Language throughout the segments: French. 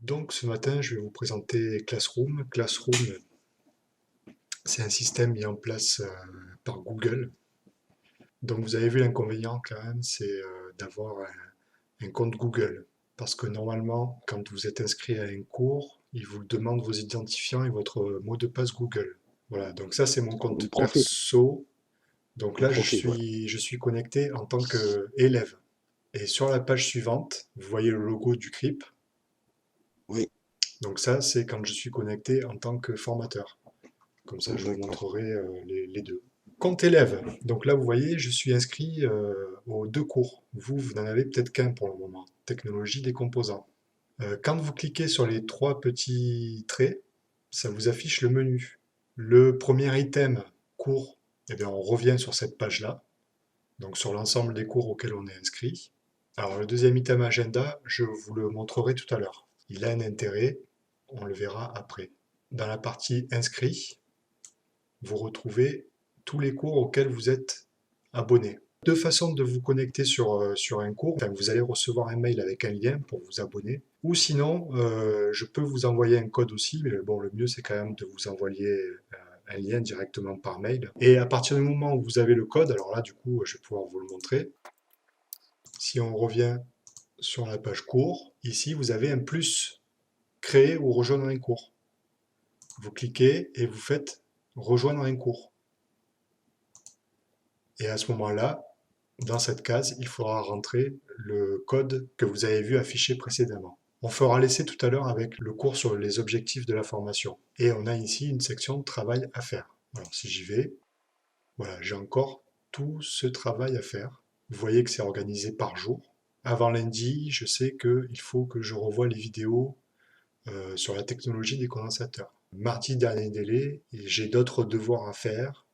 Donc ce matin, je vais vous présenter Classroom. Classroom, c'est un système mis en place par Google. Donc vous avez vu l'inconvénient quand même, c'est d'avoir un compte Google. Parce que normalement, quand vous êtes inscrit à un cours, il vous demande vos identifiants et votre mot de passe Google. Voilà, donc ça c'est mon Le compte profil, perso. Donc le là, je profil, ouais. suis, je suis connecté en tant qu'élève. Et sur la page suivante, vous voyez le logo du CRIP. Oui, Donc ça, c'est quand je suis connecté en tant que formateur. Comme ça, je vous d'accord. montrerai les deux. Compte élève. Donc là, vous voyez, je suis inscrit aux deux cours. Vous n'en avez peut-être qu'un pour le moment. Technologie des composants. Quand vous cliquez sur les trois petits traits, ça vous affiche le menu. Le premier item, cours, eh bien, on revient sur cette page-là, donc sur l'ensemble des cours auxquels on est inscrit. Alors le deuxième item agenda, je vous le montrerai tout à l'heure. Il a un intérêt, on le verra après. Dans la partie inscrit, vous retrouvez tous les cours auxquels vous êtes abonné. Deux façons de vous connecter sur un cours. Enfin, vous allez recevoir un mail avec un lien pour vous abonner. Ou sinon, je peux vous envoyer un code aussi, mais bon, le mieux c'est quand même de vous envoyer un lien directement par mail. Et à partir du moment où vous avez le code, alors là, du coup, je vais pouvoir vous le montrer. Si on revient sur la page cours, ici, vous avez un plus, créer ou rejoindre un cours. Vous cliquez et vous faites rejoindre un cours. Et à ce moment-là, dans cette case, il faudra rentrer le code que vous avez vu affiché précédemment. On fera l'essai tout à l'heure avec le cours sur les objectifs de la formation. Et on a ici une section de travail à faire. Alors si j'y vais, voilà, j'ai encore tout ce travail à faire. Vous voyez que c'est organisé par jour. Avant lundi, je sais qu'il faut que je revoie les vidéos sur la technologie des condensateurs. Mardi, dernier délai, j'ai d'autres devoirs à faire.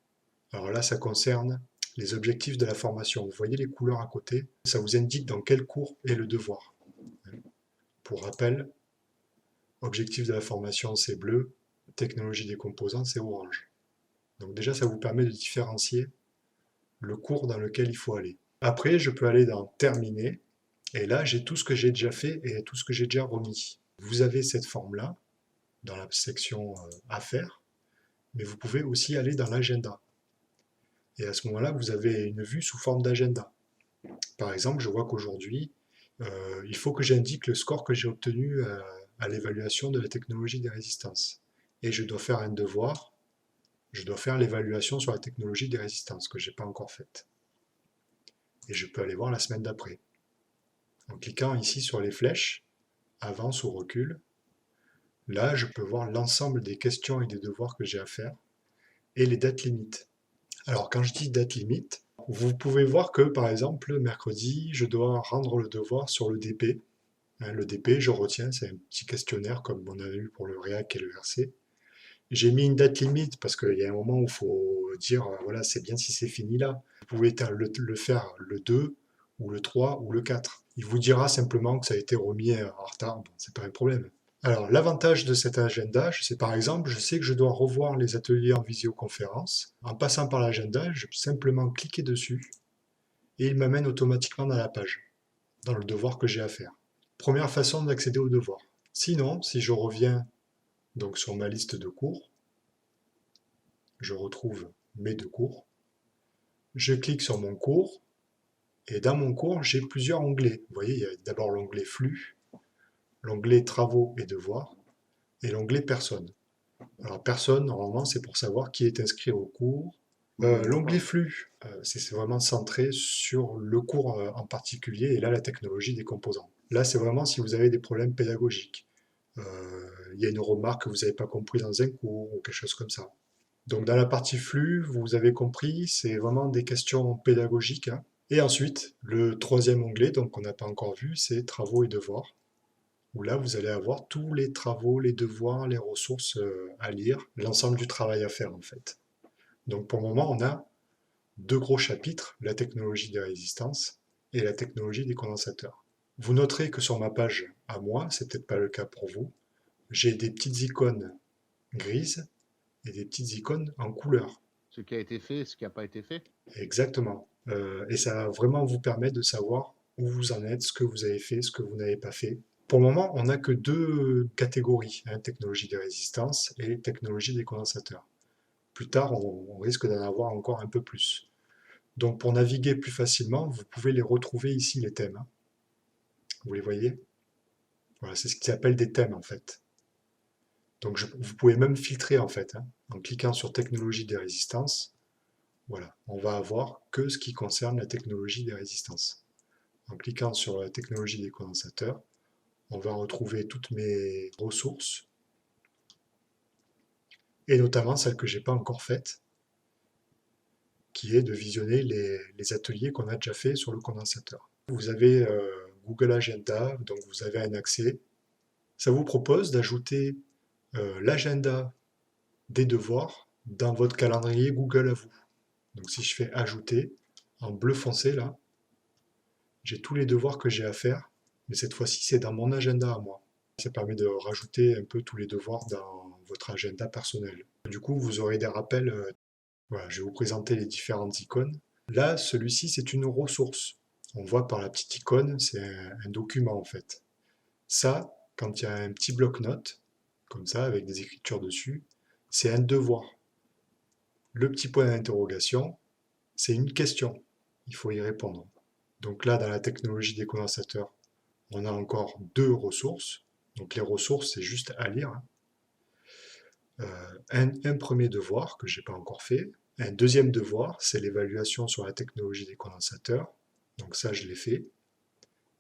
Alors là, ça concerne les objectifs de la formation. Vous voyez les couleurs à côté? Ça vous indique dans quel cours est le devoir. Pour rappel, objectif de la formation, c'est bleu, technologie des composants, c'est orange. Donc déjà, ça vous permet de différencier le cours dans lequel il faut aller. Après, je peux aller dans terminer, et là, j'ai tout ce que j'ai déjà fait et tout ce que j'ai déjà remis. Vous avez cette forme-là dans la section à faire, mais vous pouvez aussi aller dans l'agenda. Et à ce moment-là, vous avez une vue sous forme d'agenda. Par exemple, je vois qu'aujourd'hui, il faut que j'indique le score que j'ai obtenu à l'évaluation de la technologie des résistances. Et je dois faire un devoir, je dois faire l'évaluation sur la technologie des résistances que je n'ai pas encore faite. Et je peux aller voir la semaine d'après. En cliquant ici sur les flèches, avance ou recule, là je peux voir l'ensemble des questions et des devoirs que j'ai à faire et les dates limites. Alors quand je dis date limite, vous pouvez voir que par exemple mercredi, je dois rendre le devoir sur le DP. Le DP, je retiens, c'est un petit questionnaire comme on a eu pour le REAC et le RC. J'ai mis une date limite parce qu'il y a un moment où il faut dire, voilà, c'est bien si c'est fini là. Vous pouvez le faire le 2 ou le 3 ou le 4. Il vous dira simplement que ça a été remis en retard, bon, c'est pas un problème. Alors, l'avantage de cet agenda, c'est par exemple, je sais que je dois revoir les ateliers en visioconférence. En passant par l'agenda, je peux simplement cliquer dessus et il m'amène automatiquement dans la page, dans le devoir que j'ai à faire. Première façon d'accéder au devoir. Sinon, si je reviens donc sur ma liste de cours, je retrouve mes deux cours, je clique sur mon cours, et dans mon cours, j'ai plusieurs onglets. Vous voyez, il y a d'abord l'onglet flux, l'onglet travaux et devoirs, et l'onglet personne. Alors personne, normalement, c'est pour savoir qui est inscrit au cours. L'onglet D'accord. flux, c'est vraiment centré sur le cours en particulier, et là, la technologie des composants. Là, c'est vraiment si vous avez des problèmes pédagogiques. Il y a une remarque que vous n'avez pas compris dans un cours, ou quelque chose comme ça. Donc dans la partie flux, vous avez compris, c'est vraiment des questions pédagogiques, hein. Et ensuite, le troisième onglet, donc qu'on n'a pas encore vu, c'est travaux et devoirs, où là vous allez avoir tous les travaux, les devoirs, les ressources à lire, l'ensemble du travail à faire en fait. Donc pour le moment, on a deux gros chapitres, la technologie des résistances et la technologie des condensateurs. Vous noterez que sur ma page à moi, c'est peut-être pas le cas pour vous, j'ai des petites icônes grises et des petites icônes en couleur. Ce qui a été fait, ce qui n'a pas été fait. Exactement. Et ça va vraiment vous permettre de savoir où vous en êtes, ce que vous avez fait, ce que vous n'avez pas fait. Pour le moment, on n'a que deux catégories, hein, technologie des résistances et technologie des condensateurs. Plus tard, on risque d'en avoir encore un peu plus. Donc pour naviguer plus facilement, vous pouvez les retrouver ici, les thèmes, hein. Vous les voyez? Voilà, c'est ce qu'ils appellent des thèmes en fait. Donc vous pouvez même filtrer en fait, hein, en cliquant sur technologie des résistances. Voilà, on va avoir que ce qui concerne la technologie des résistances. En cliquant sur la technologie des condensateurs, on va retrouver toutes mes ressources, et notamment celle que j'ai pas encore faite, qui est de visionner les ateliers qu'on a déjà fait sur le condensateur. Vous avez Google Agenda, donc vous avez un accès. Ça vous propose d'ajouter l'agenda des devoirs dans votre calendrier Google à vous. Donc si je fais ajouter, en bleu foncé là, j'ai tous les devoirs que j'ai à faire, mais cette fois-ci c'est dans mon agenda à moi. Ça permet de rajouter un peu tous les devoirs dans votre agenda personnel. Du coup, vous aurez des rappels. Voilà, je vais vous présenter les différentes icônes. Là, celui-ci, c'est une ressource. On voit par la petite icône, c'est un document en fait. Ça, quand il y a un petit bloc-notes, comme ça, avec des écritures dessus, c'est un devoir. Le petit point d'interrogation, c'est une question. Il faut y répondre. Donc là, dans la technologie des condensateurs, on a encore deux ressources. Donc les ressources, c'est juste à lire, hein. Un premier devoir que j'ai pas encore fait. Un deuxième devoir, c'est l'évaluation sur la technologie des condensateurs. Donc ça, je l'ai fait.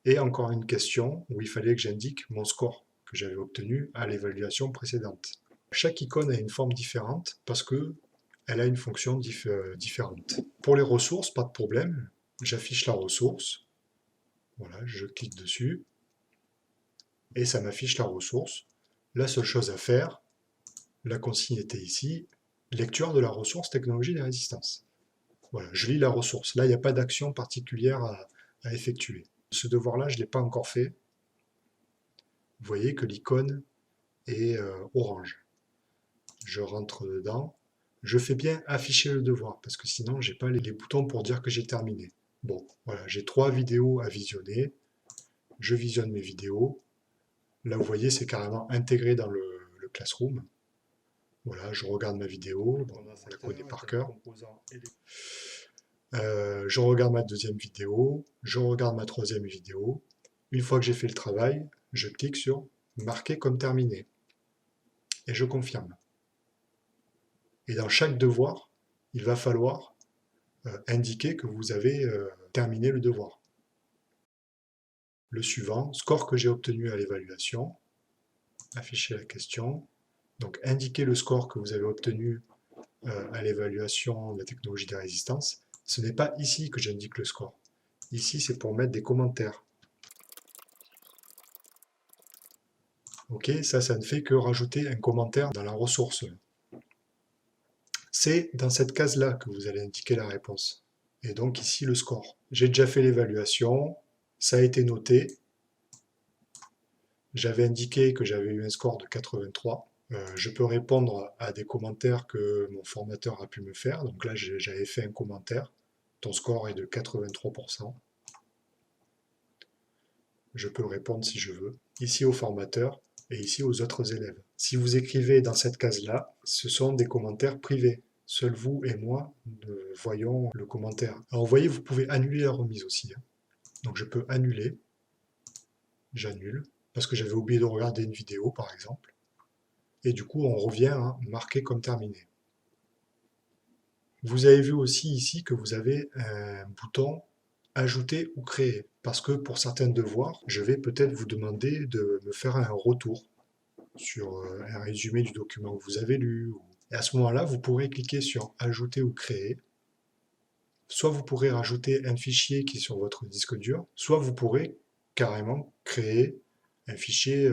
Et encore une question où il fallait que j'indique mon score que j'avais obtenu à l'évaluation précédente. Chaque icône a une forme différente parce que elle a une fonction différente. Pour les ressources, pas de problème. J'affiche la ressource. Voilà, je clique dessus et ça m'affiche la ressource. La seule chose à faire, la consigne était ici, lecture de la ressource technologie des résistances. Voilà, je lis la ressource. Là, il n'y a pas d'action particulière à effectuer. Ce devoir-là, je ne l'ai pas encore fait. Vous voyez que l'icône est orange. Je rentre dedans. Je fais bien afficher le devoir, parce que sinon, j'ai pas les boutons pour dire que j'ai terminé. Bon, voilà, j'ai 3 vidéos à visionner. Je visionne mes vidéos. Là, vous voyez, c'est carrément intégré dans le Classroom. Voilà, je regarde ma vidéo, bon, on la connaît par cœur. Je regarde ma deuxième vidéo, je regarde ma troisième vidéo. Une fois que j'ai fait le travail, je clique sur marquer comme terminé et je confirme. Et dans chaque devoir, il va falloir indiquer que vous avez terminé le devoir. Le suivant, score que j'ai obtenu à l'évaluation, afficher la question. Donc indiquer le score que vous avez obtenu à l'évaluation de la technologie des résistances. Ce n'est pas ici que j'indique le score. Ici, c'est pour mettre des commentaires. Ok, ça ne fait que rajouter un commentaire dans la ressource. C'est dans cette case-là que vous allez indiquer la réponse. Et donc ici, le score. J'ai déjà fait l'évaluation, ça a été noté. J'avais indiqué que j'avais eu un score de 83. Je peux répondre à des commentaires que mon formateur a pu me faire. Donc là, j'avais fait un commentaire. Ton score est de 83%. Je peux répondre si je veux. Ici au formateur et ici aux autres élèves. Si vous écrivez dans cette case-là, ce sont des commentaires privés. Seuls vous et moi voyons le commentaire. Alors vous voyez, vous pouvez annuler la remise aussi, hein. Donc je peux annuler. J'annule. Parce que j'avais oublié de regarder une vidéo, par exemple. Et du coup, on revient à marquer comme terminé. Vous avez vu aussi ici que vous avez un bouton ajouter ou créer. Parce que pour certains devoirs, je vais peut-être vous demander de me faire un retour sur un résumé du document que vous avez lu. Et à ce moment-là, vous pourrez cliquer sur ajouter ou créer. Soit vous pourrez rajouter un fichier qui est sur votre disque dur, soit vous pourrez carrément créer un fichier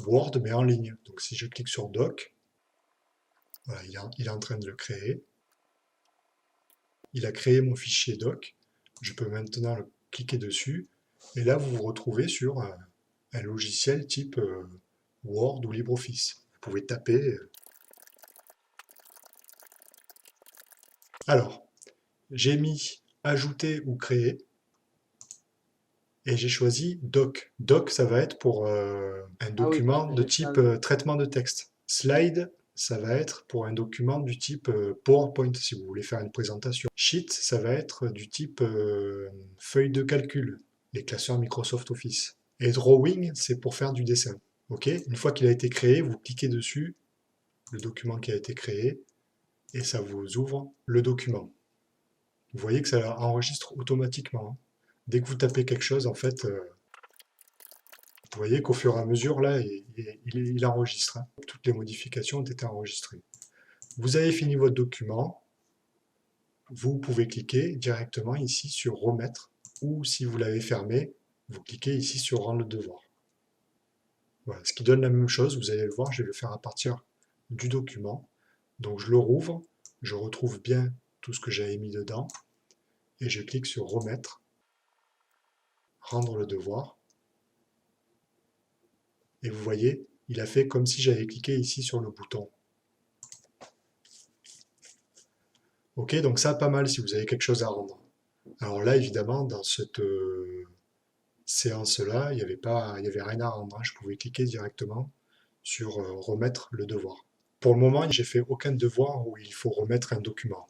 Word mais en ligne. Donc si je clique sur Doc, voilà, il est en train de le créer. Il a créé mon fichier doc. Je peux maintenant cliquer dessus. Et là, vous vous retrouvez sur un logiciel type Word ou LibreOffice. Vous pouvez taper. Alors, j'ai mis ajouter ou créer. et j'ai choisi Doc. Doc, ça va être pour un Ah oui, document de ça, type oui. traitement de texte. Slide, ça va être pour un document du type PowerPoint, si vous voulez faire une présentation. Sheet, ça va être du type feuille de calcul, les classeurs Microsoft Office. Et Drawing, c'est pour faire du dessin. Ok. Une fois qu'il a été créé, vous cliquez dessus, le document qui a été créé, et ça vous ouvre le document. Vous voyez que ça enregistre automatiquement, hein. Dès que vous tapez quelque chose, en fait, vous voyez qu'au fur et à mesure, là, il enregistre, hein. Toutes les modifications ont été enregistrées. Vous avez fini votre document, vous pouvez cliquer directement ici sur Remettre, ou si vous l'avez fermé, vous cliquez ici sur Rendre le devoir. Voilà, ce qui donne la même chose, vous allez le voir, je vais le faire à partir du document. Donc je le rouvre, je retrouve bien tout ce que j'avais mis dedans, et je clique sur Remettre, Rendre le devoir. Et vous voyez, il a fait comme si j'avais cliqué ici sur le bouton. Ok, donc ça, pas mal si vous avez quelque chose à rendre. Alors là, évidemment, dans cette séance-là, il y avait rien à rendre, hein. Je pouvais cliquer directement sur remettre le devoir. Pour le moment, j'ai fait aucun devoir où il faut remettre un document.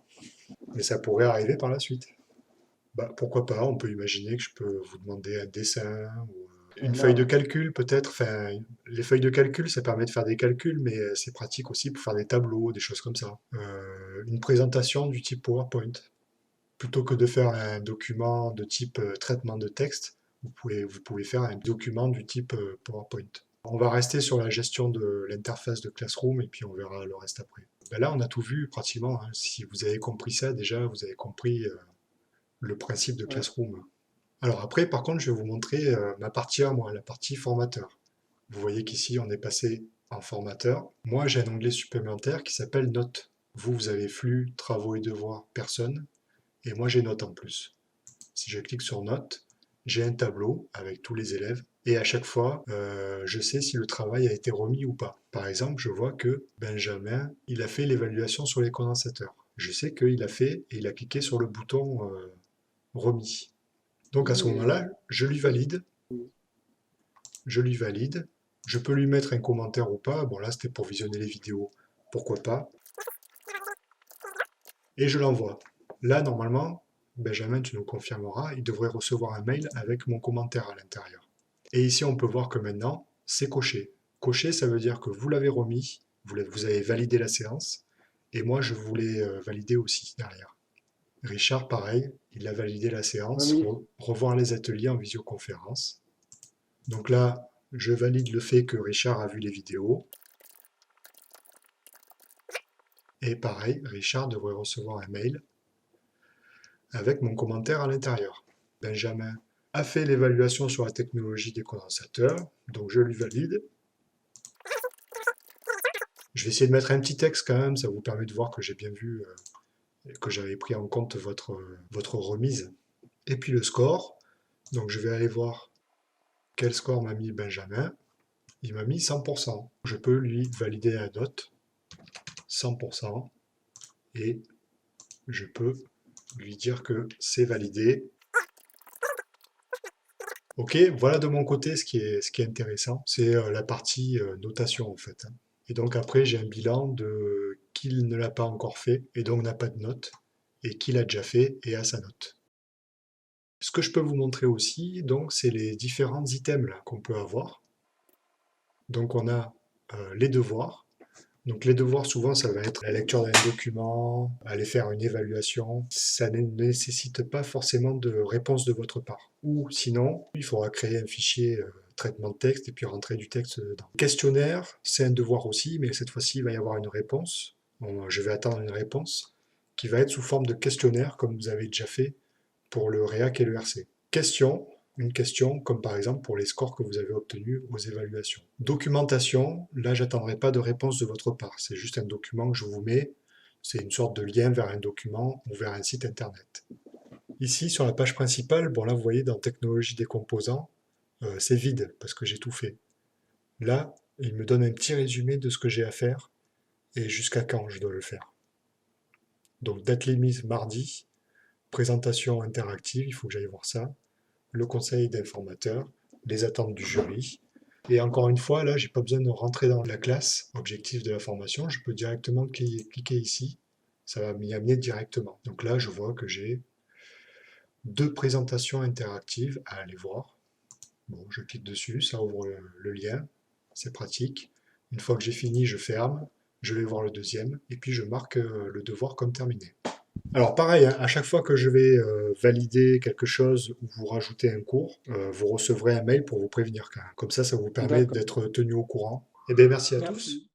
Mais ça pourrait arriver par la suite. Bah, pourquoi pas, on peut imaginer que je peux vous demander un dessin ou une feuille de Voilà. calcul peut-être. Enfin, les feuilles de calcul, ça permet de faire des calculs, mais c'est pratique aussi pour faire des tableaux, des choses comme ça. Une présentation du type PowerPoint. Plutôt que de faire un document de type traitement de texte, vous pouvez faire un document du type PowerPoint. On va rester sur la gestion de l'interface de Classroom et puis on verra le reste après. Ben là, on a tout vu pratiquement, hein. Si vous avez compris ça, déjà, vous avez compris le principe de Ouais. Classroom. Alors après, par contre, je vais vous montrer ma partie à moi, la partie formateur. Vous voyez qu'ici, on est passé en formateur. Moi, j'ai un onglet supplémentaire qui s'appelle Notes. Vous, vous avez flux, travaux et devoirs, personne. Et moi, j'ai Notes en plus. Si je clique sur Notes, j'ai un tableau avec tous les élèves. Et à chaque fois, je sais si le travail a été remis ou pas. Par exemple, je vois que Benjamin, il a fait l'évaluation sur les condensateurs. Je sais qu'il a fait et il a cliqué sur le bouton remis. Donc à ce moment-là, je lui valide, je lui valide. Je peux lui mettre un commentaire ou pas. Bon là, c'était pour visionner les vidéos, pourquoi pas. Et je l'envoie. Là, normalement, Benjamin, tu nous confirmeras, il devrait recevoir un mail avec mon commentaire à l'intérieur. Et ici, on peut voir que maintenant, c'est coché. Coché, ça veut dire que vous l'avez remis, vous avez validé la séance, et moi, je voulais valider aussi derrière. Richard, pareil, il a validé la Ouais, séance, mais revoir les ateliers en visioconférence. Donc là, je valide le fait que Richard a vu les vidéos. Et pareil, Richard devrait recevoir un mail avec mon commentaire à l'intérieur. Benjamin a fait l'évaluation sur la technologie des condensateurs, donc je lui valide. Je vais essayer de mettre un petit texte quand même, ça vous permet de voir que j'ai bien vu, que j'avais pris en compte votre remise. Et puis le score, donc je vais aller voir quel score m'a mis Benjamin. Il m'a mis 100%. Je peux lui valider la note, 100%, et je peux lui dire que c'est validé. Ok, voilà de mon côté ce qui est intéressant, c'est la partie notation en fait, hein. Et donc après j'ai un bilan de qui ne l'a pas encore fait et donc n'a pas de note, et qui l'a déjà fait et a sa note. Ce que je peux vous montrer aussi, donc, c'est les différents items là qu'on peut avoir. Donc on a les devoirs. Donc les devoirs, souvent, ça va être la lecture d'un document, aller faire une évaluation. Ça ne nécessite pas forcément de réponse de votre part. Ou sinon, il faudra créer un fichier traitement de texte et puis rentrer du texte dedans. Questionnaire, c'est un devoir aussi, mais cette fois-ci, il va y avoir une réponse. Bon, je vais attendre une réponse qui va être sous forme de questionnaire, comme vous avez déjà fait pour le REAC et le RC. Question, une question, comme par exemple pour les scores que vous avez obtenus aux évaluations. Documentation, là j'attendrai pas de réponse de votre part, c'est juste un document que je vous mets, c'est une sorte de lien vers un document ou vers un site internet. Ici sur la page principale, bon là vous voyez dans technologie des composants, c'est vide parce que j'ai tout fait. Là, il me donne un petit résumé de ce que j'ai à faire et jusqu'à quand je dois le faire. Donc date limite mardi, présentation interactive, il faut que j'aille voir ça. le conseil d'informateur, les attentes du jury. Et encore une fois, là, j'ai pas besoin de rentrer dans la classe objectif de la formation. Je peux directement cliquer ici. Ça va m'y amener directement. Donc là, je vois que j'ai 2 présentations interactives à aller voir. Bon, je clique dessus, ça ouvre le lien. C'est pratique. Une fois que j'ai fini, je ferme. Je vais voir le deuxième. Et puis, je marque le devoir comme terminé. Alors pareil, hein, à chaque fois que je vais valider quelque chose ou vous rajouter un cours, vous recevrez un mail pour vous prévenir quand même. Comme ça vous permet D'accord. d'être tenu au courant. Eh bien, merci à tous. Merci.